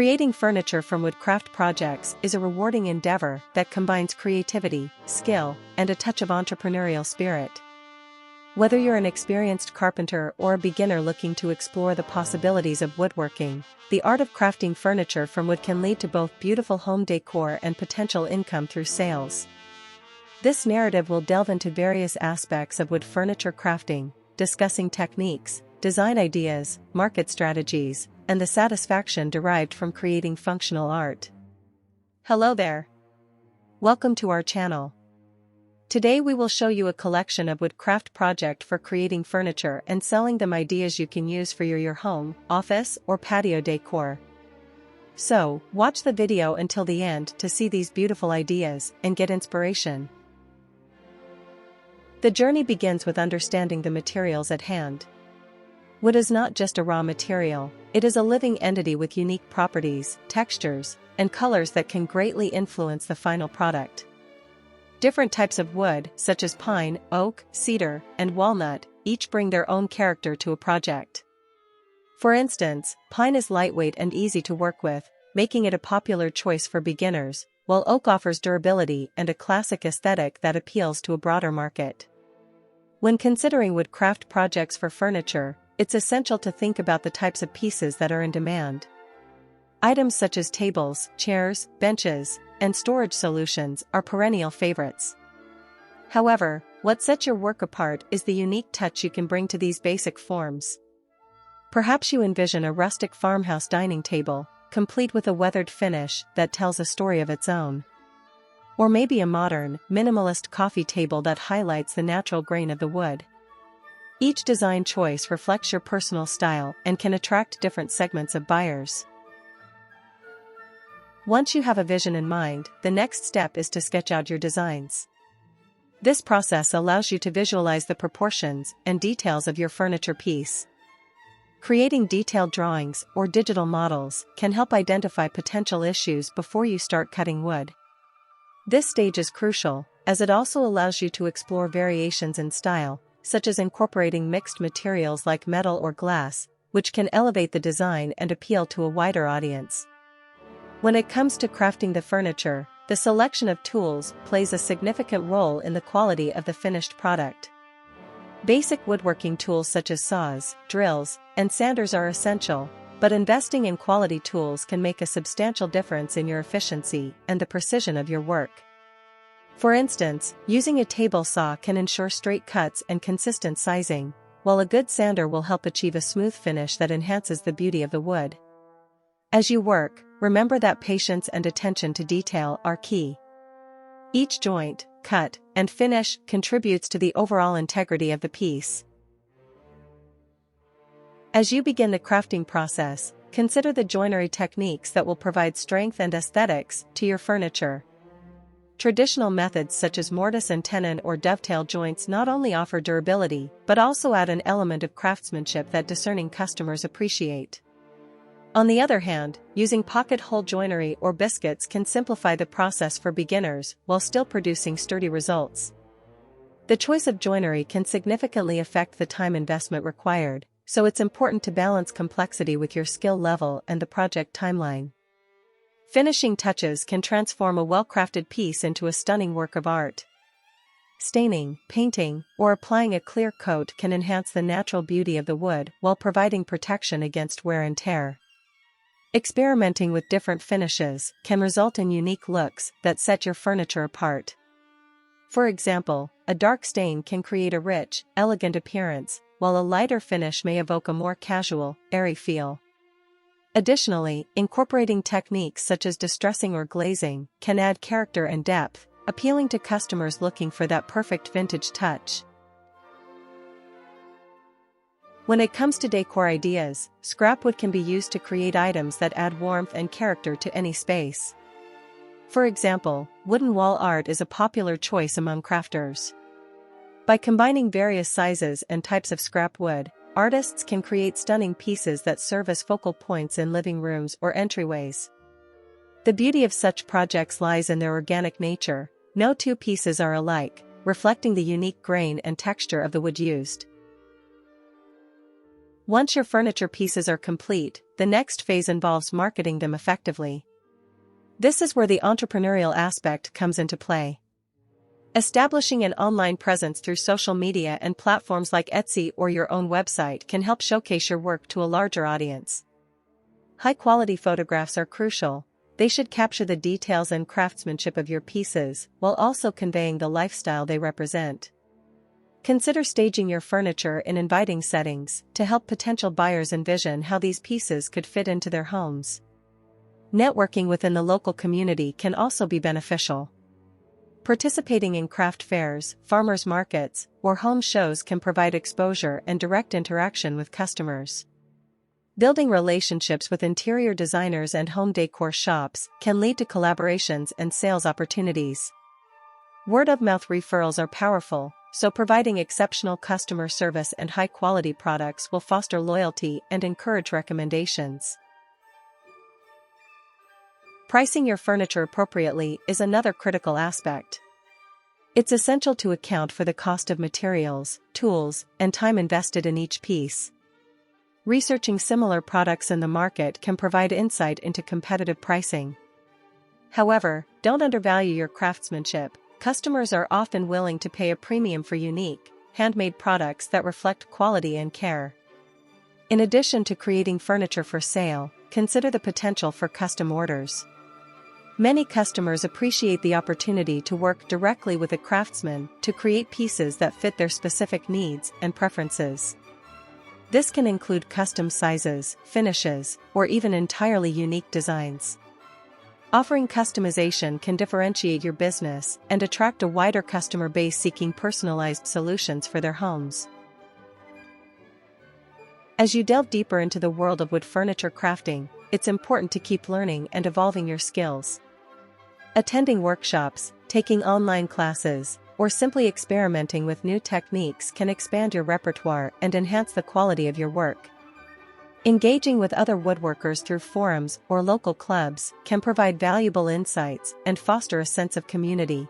Creating furniture from woodcraft projects is a rewarding endeavor that combines creativity, skill, and a touch of entrepreneurial spirit. Whether you're an experienced carpenter or a beginner looking to explore the possibilities of woodworking, the art of crafting furniture from wood can lead to both beautiful home decor and potential income through sales. This narrative will delve into various aspects of wood furniture crafting, discussing techniques, design ideas, market strategies, and the satisfaction derived from creating functional art. Hello there! Welcome to our channel. Today we will show you a collection of woodcraft project for creating furniture and selling them ideas you can use for your home, office, or patio decor. So, watch the video until the end to see these beautiful ideas and get inspiration. The journey begins with understanding the materials at hand. Wood is not just a raw material, it is a living entity with unique properties, textures, and colors that can greatly influence the final product. Different types of wood, such as pine, oak, cedar, and walnut, each bring their own character to a project. For instance, pine is lightweight and easy to work with, making it a popular choice for beginners, while oak offers durability and a classic aesthetic that appeals to a broader market. When considering woodcraft projects for furniture, it's essential to think about the types of pieces that are in demand. Items such as tables, chairs, benches, and storage solutions are perennial favorites. However, what sets your work apart is the unique touch you can bring to these basic forms. Perhaps you envision a rustic farmhouse dining table, complete with a weathered finish that tells a story of its own. Or maybe a modern, minimalist coffee table that highlights the natural grain of the wood. Each design choice reflects your personal style and can attract different segments of buyers. Once you have a vision in mind, the next step is to sketch out your designs. This process allows you to visualize the proportions and details of your furniture piece. Creating detailed drawings or digital models can help identify potential issues before you start cutting wood. This stage is crucial, as it also allows you to explore variations in style, such as incorporating mixed materials like metal or glass, which can elevate the design and appeal to a wider audience. When it comes to crafting the furniture, the selection of tools plays a significant role in the quality of the finished product. Basic woodworking tools such as saws, drills, and sanders are essential, but investing in quality tools can make a substantial difference in your efficiency and the precision of your work. For instance, using a table saw can ensure straight cuts and consistent sizing, while a good sander will help achieve a smooth finish that enhances the beauty of the wood. As you work, remember that patience and attention to detail are key. Each joint, cut, and finish contributes to the overall integrity of the piece. As you begin the crafting process, consider the joinery techniques that will provide strength and aesthetics to your furniture. Traditional methods such as mortise and tenon or dovetail joints not only offer durability but also add an element of craftsmanship that discerning customers appreciate. On the other hand, using pocket hole joinery or biscuits can simplify the process for beginners while still producing sturdy results. The choice of joinery can significantly affect the time investment required, so it's important to balance complexity with your skill level and the project timeline. Finishing touches can transform a well-crafted piece into a stunning work of art. Staining, painting, or applying a clear coat can enhance the natural beauty of the wood while providing protection against wear and tear. Experimenting with different finishes can result in unique looks that set your furniture apart. For example, a dark stain can create a rich, elegant appearance, while a lighter finish may evoke a more casual, airy feel. Additionally, incorporating techniques such as distressing or glazing can add character and depth, appealing to customers looking for that perfect vintage touch. When it comes to decor ideas, scrap wood can be used to create items that add warmth and character to any space. For example, wooden wall art is a popular choice among crafters. By combining various sizes and types of scrap wood, artists can create stunning pieces that serve as focal points in living rooms or entryways. The beauty of such projects lies in their organic nature. No two pieces are alike, reflecting the unique grain and texture of the wood used. Once your furniture pieces are complete, the next phase involves marketing them effectively. This is where the entrepreneurial aspect comes into play. Establishing an online presence through social media and platforms like Etsy or your own website can help showcase your work to a larger audience. High-quality photographs are crucial. They should capture the details and craftsmanship of your pieces, while also conveying the lifestyle they represent. Consider staging your furniture in inviting settings to help potential buyers envision how these pieces could fit into their homes. Networking within the local community can also be beneficial. Participating in craft fairs, farmers markets, or home shows can provide exposure and direct interaction with customers. Building relationships with interior designers and home decor shops can lead to collaborations and sales opportunities. Word-of-mouth referrals are powerful, so providing exceptional customer service and high-quality products will foster loyalty and encourage recommendations. Pricing your furniture appropriately is another critical aspect. It's essential to account for the cost of materials, tools, and time invested in each piece. Researching similar products in the market can provide insight into competitive pricing. However, don't undervalue your craftsmanship. Customers are often willing to pay a premium for unique, handmade products that reflect quality and care. In addition to creating furniture for sale, consider the potential for custom orders. Many customers appreciate the opportunity to work directly with a craftsman to create pieces that fit their specific needs and preferences. This can include custom sizes, finishes, or even entirely unique designs. Offering customization can differentiate your business and attract a wider customer base seeking personalized solutions for their homes. As you delve deeper into the world of wood furniture crafting, it's important to keep learning and evolving your skills. Attending workshops, taking online classes, or simply experimenting with new techniques can expand your repertoire and enhance the quality of your work. Engaging with other woodworkers through forums or local clubs can provide valuable insights and foster a sense of community.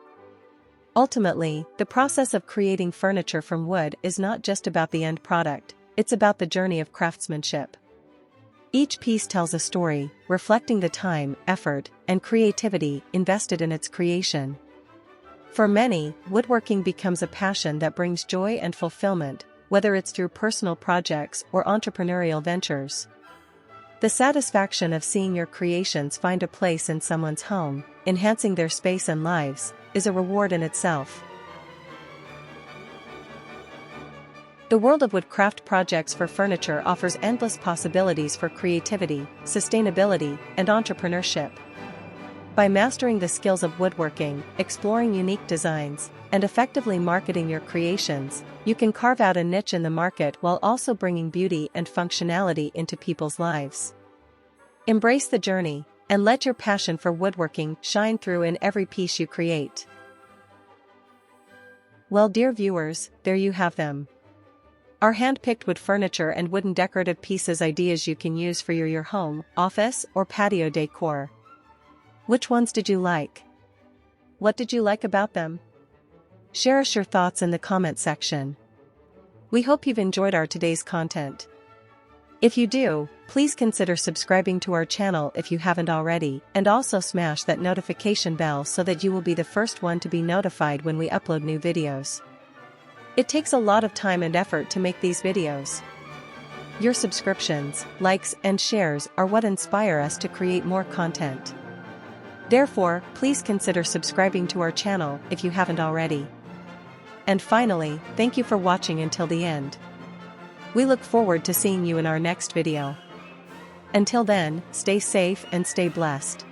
Ultimately, the process of creating furniture from wood is not just about the end product, it's about the journey of craftsmanship. Each piece tells a story, reflecting the time, effort, and creativity invested in its creation. For many, woodworking becomes a passion that brings joy and fulfillment, whether it's through personal projects or entrepreneurial ventures. The satisfaction of seeing your creations find a place in someone's home, enhancing their space and lives, is a reward in itself. The world of woodcraft projects for furniture offers endless possibilities for creativity, sustainability, and entrepreneurship. By mastering the skills of woodworking, exploring unique designs, and effectively marketing your creations, you can carve out a niche in the market while also bringing beauty and functionality into people's lives. Embrace the journey, and let your passion for woodworking shine through in every piece you create. Well, dear viewers, there you have them. Our hand-picked wood furniture and wooden decorative pieces ideas you can use for your home, office, or patio decor. Which ones did you like? What did you like about them? Share us your thoughts in the comment section. We hope you've enjoyed our today's content. If you do, please consider subscribing to our channel if you haven't already, and also smash that notification bell so that you will be the first one to be notified when we upload new videos. It takes a lot of time and effort to make these videos. Your subscriptions, likes, and shares are what inspire us to create more content. Therefore, please consider subscribing to our channel if you haven't already. And finally, thank you for watching until the end. We look forward to seeing you in our next video. Until then, stay safe and stay blessed.